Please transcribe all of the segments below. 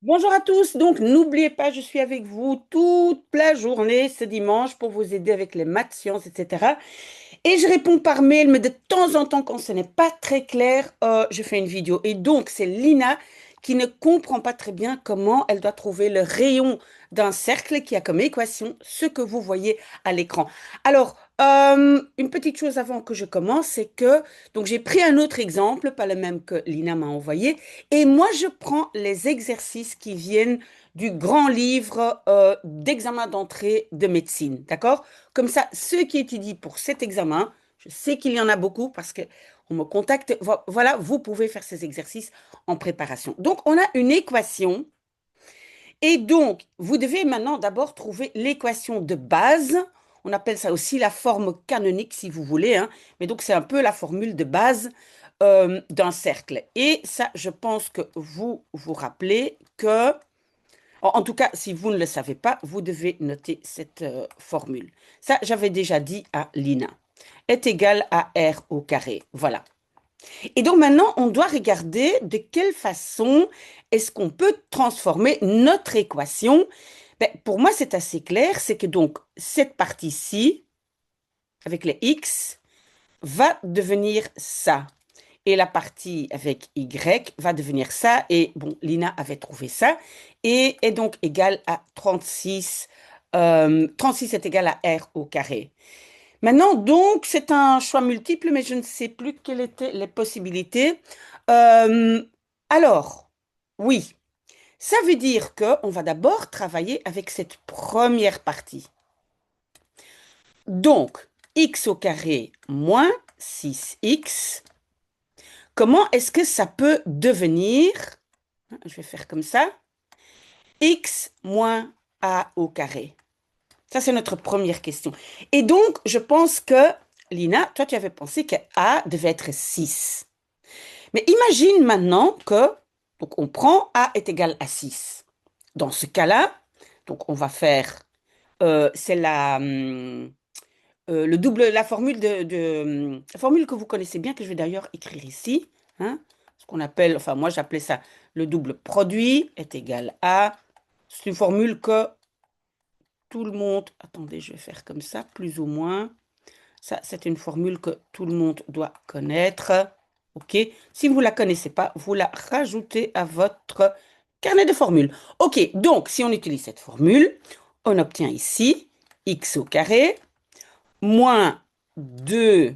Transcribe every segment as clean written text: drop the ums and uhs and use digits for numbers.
Bonjour à tous. Donc, n'oubliez pas, je suis avec vous toute la journée ce dimanche pour vous aider avec les maths, sciences, etc. Et je réponds par mail, mais de temps en temps, quand ce n'est pas très clair, je fais une vidéo. Et donc, c'est Lina qui ne comprend pas très bien comment elle doit trouver le rayon d'un cercle qui a comme équation ce que vous voyez à l'écran. Alors, une petite chose avant que je commence, c'est que donc j'ai pris un autre exemple, pas le même que Lina m'a envoyé, et moi je prends les exercices qui viennent du grand livre d'examen d'entrée de médecine, d'accord? Comme ça, ceux qui étudient pour cet examen, je sais qu'il y en a beaucoup parce que on me contacte. Voilà, vous pouvez faire ces exercices en préparation. Donc, on a une équation. Et donc, vous devez maintenant d'abord trouver l'équation de base. On appelle ça aussi la forme canonique, si vous voulez, hein. Mais donc, c'est un peu la formule de base d'un cercle. Et ça, je pense que vous vous rappelez que, en tout cas, si vous ne le savez pas, vous devez noter cette formule. Ça, j'avais déjà dit à Lina. Est égal à R au carré. Voilà. Et donc maintenant, on doit regarder de quelle façon est-ce qu'on peut transformer notre équation. Ben, pour moi, c'est assez clair. C'est que donc cette partie-ci, avec les x, va devenir ça. Et la partie avec y va devenir ça. Et bon, Lina avait trouvé ça. Et est donc égal à 36. 36 est égal à r au carré. Maintenant, donc, c'est un choix multiple, mais je ne sais plus quelles étaient les possibilités. Euh, alors, oui, ça veut dire qu'on va d'abord travailler avec cette première partie. Donc, x au carré moins 6x, comment est-ce que ça peut devenir, je vais faire comme ça, x moins a au carré? Ça, c'est notre première question. Et donc, je pense que, Lina, toi, tu avais pensé que A devait être 6. Mais imagine maintenant que, donc on prend A est égal à 6. Dans ce cas-là, donc on va faire, c'est le double, la formule la formule que vous connaissez bien, que je vais d'ailleurs écrire ici, hein, ce qu'on appelle, enfin moi j'appelais ça le double produit est égal à, c'est une formule que tout le monde, attendez, je vais faire comme ça, plus ou moins. Ça, c'est une formule que tout le monde doit connaître. OK? Si vous ne la connaissez pas, vous la rajoutez à votre carnet de formules. OK, donc si on utilise cette formule, on obtient ici x au carré moins 2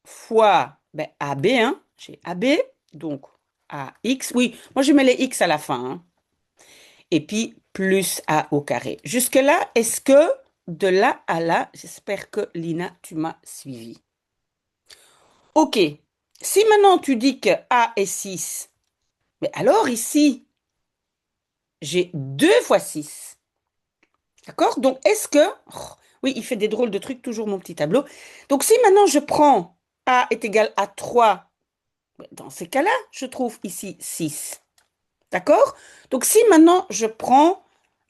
fois ben, AB, hein, j'ai AB, donc AX. Oui, moi je mets les x à la fin, hein, et puis plus A au carré. Jusque-là, est-ce que de là à là, j'espère que Lina, tu m'as suivi. OK. Si maintenant tu dis que A est 6, mais alors ici, j'ai 2 fois 6. D'accord? Donc, est-ce que... oh, oui, il fait des drôles de trucs, toujours mon petit tableau. Donc, si maintenant je prends A est égal à 3, dans ces cas-là, je trouve ici 6. D'accord? Donc, si maintenant je prends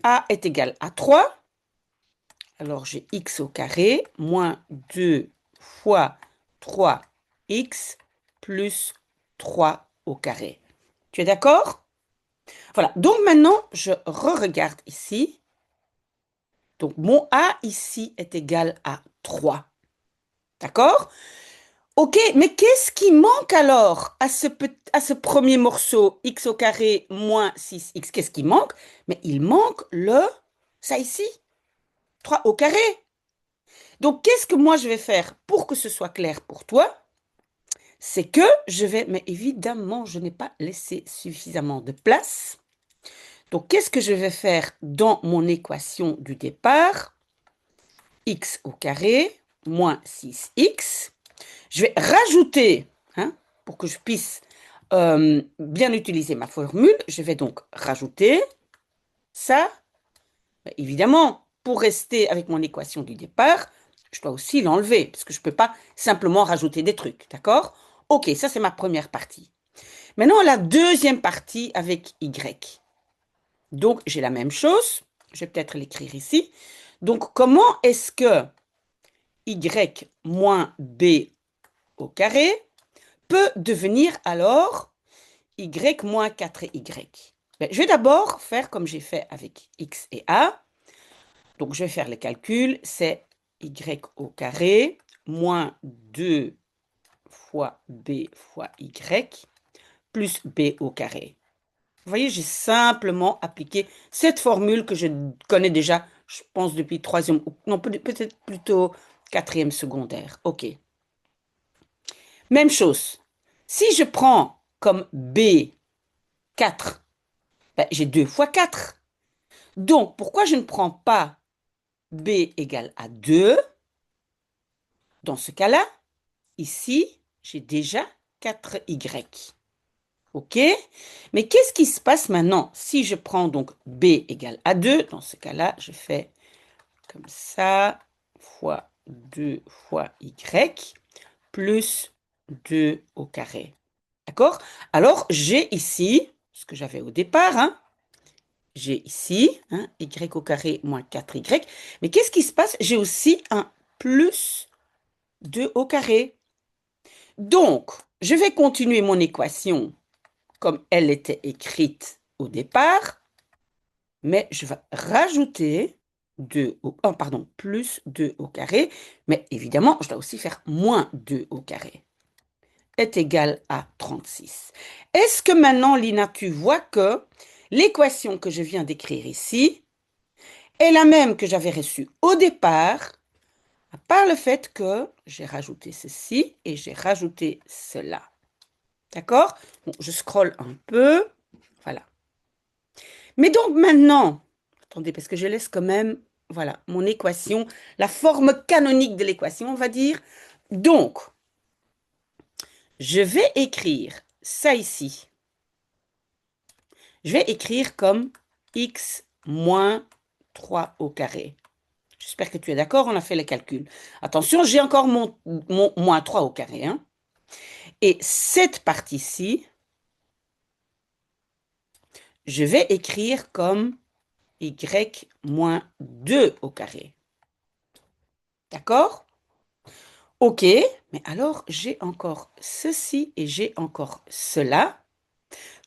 A est égal à 3, alors j'ai x au carré moins 2 fois 3x plus 3 au carré. Tu es d'accord? Voilà. Donc maintenant, je re-regarde ici. Donc mon A ici est égal à 3. D'accord? Ok, mais qu'est-ce qui manque alors à ce premier morceau x au carré moins 6x? Qu'est-ce qui manque? Mais il manque ça ici, 3 au carré. Donc qu'est-ce que moi je vais faire pour que ce soit clair pour toi? C'est que mais évidemment, je n'ai pas laissé suffisamment de place. Donc, qu'est-ce que je vais faire dans mon équation du départ? X au carré moins 6x. Je vais rajouter, hein, pour que je puisse bien utiliser ma formule, je vais donc rajouter ça. Ben, évidemment, pour rester avec mon équation du départ, je dois aussi l'enlever, parce que je ne peux pas simplement rajouter des trucs, d'accord? Ok, ça c'est ma première partie. Maintenant, la deuxième partie avec y. Donc, j'ai la même chose. Je vais peut-être l'écrire ici. Donc, comment est-ce que y moins b au carré peut devenir alors y moins 4y? Ben, je vais d'abord faire comme j'ai fait avec x et a. Donc, je vais faire les calculs. C'est y au carré moins 2 fois b fois y plus b au carré. Vous voyez, j'ai simplement appliqué cette formule que je connais déjà, je pense, depuis troisième, non, peut-être plutôt quatrième secondaire. OK. Même chose. Si je prends comme b 4, ben, j'ai 2 fois 4. Donc, pourquoi je ne prends pas b égale à 2? Dans ce cas-là, ici, j'ai déjà 4y. OK? Mais qu'est-ce qui se passe maintenant si je prends donc b égale à 2? Dans ce cas-là, je fais comme ça, fois 2 fois y, plus 2 au carré. D'accord? Alors, j'ai ici, ce que j'avais au départ, hein, j'ai ici, hein, y au carré moins 4y. Mais qu'est-ce qui se passe? J'ai aussi un plus 2 au carré. Donc, je vais continuer mon équation comme elle était écrite au départ, mais je vais rajouter 2 au, oh, pardon, plus 2 au carré, mais évidemment, je dois aussi faire moins 2 au carré est égal à 36. Est-ce que maintenant, Lina, tu vois que l'équation que je viens d'écrire ici est la même que j'avais reçue au départ, à part le fait que j'ai rajouté ceci et j'ai rajouté cela. D'accord? Bon, je scrolle un peu. Voilà. Mais donc maintenant, attendez, parce que je laisse quand même, voilà, mon équation, la forme canonique de l'équation, on va dire. Donc, je vais écrire ça ici. Je vais écrire comme x moins 3 au carré. J'espère que tu es d'accord, on a fait les calculs. Attention, j'ai encore mon moins 3 au carré, hein. Et cette partie-ci, je vais écrire comme y moins 2 au carré. D'accord? OK, mais alors j'ai encore ceci et j'ai encore cela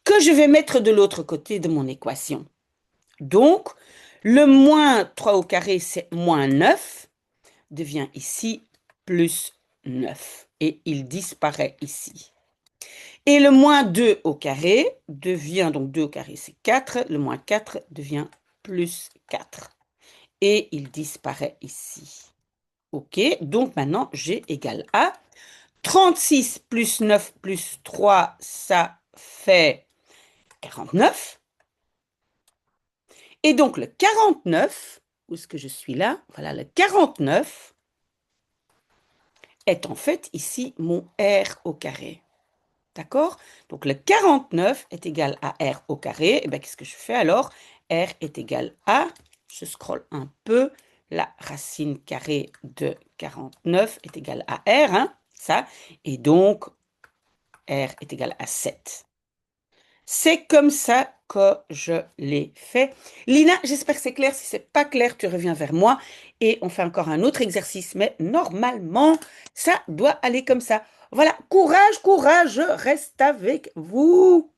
que je vais mettre de l'autre côté de mon équation. Donc, le moins 3 au carré, c'est moins 9, devient ici plus 9. Et il disparaît ici. Et le moins 2 au carré devient, donc 2 au carré, c'est 4. Le moins 4 devient plus 4. Et il disparaît ici. OK, donc maintenant, G égale à 36 plus 9 plus 3, ça fait 49. Et donc le 49, où est-ce que je suis là? Voilà, le 49 est en fait ici mon R au carré. D'accord? Donc le 49 est égal à R au carré. Et bien qu'est-ce que je fais alors? R est égal à, je scrolle un peu, la racine carrée de 49 est égale à R, hein, ça. Et donc R est égal à 7. C'est comme ça que je l'ai fait. Lina, j'espère que c'est clair. Si c'est pas clair, tu reviens vers moi et on fait encore un autre exercice. Mais normalement, ça doit aller comme ça. Voilà, courage, courage, je reste avec vous.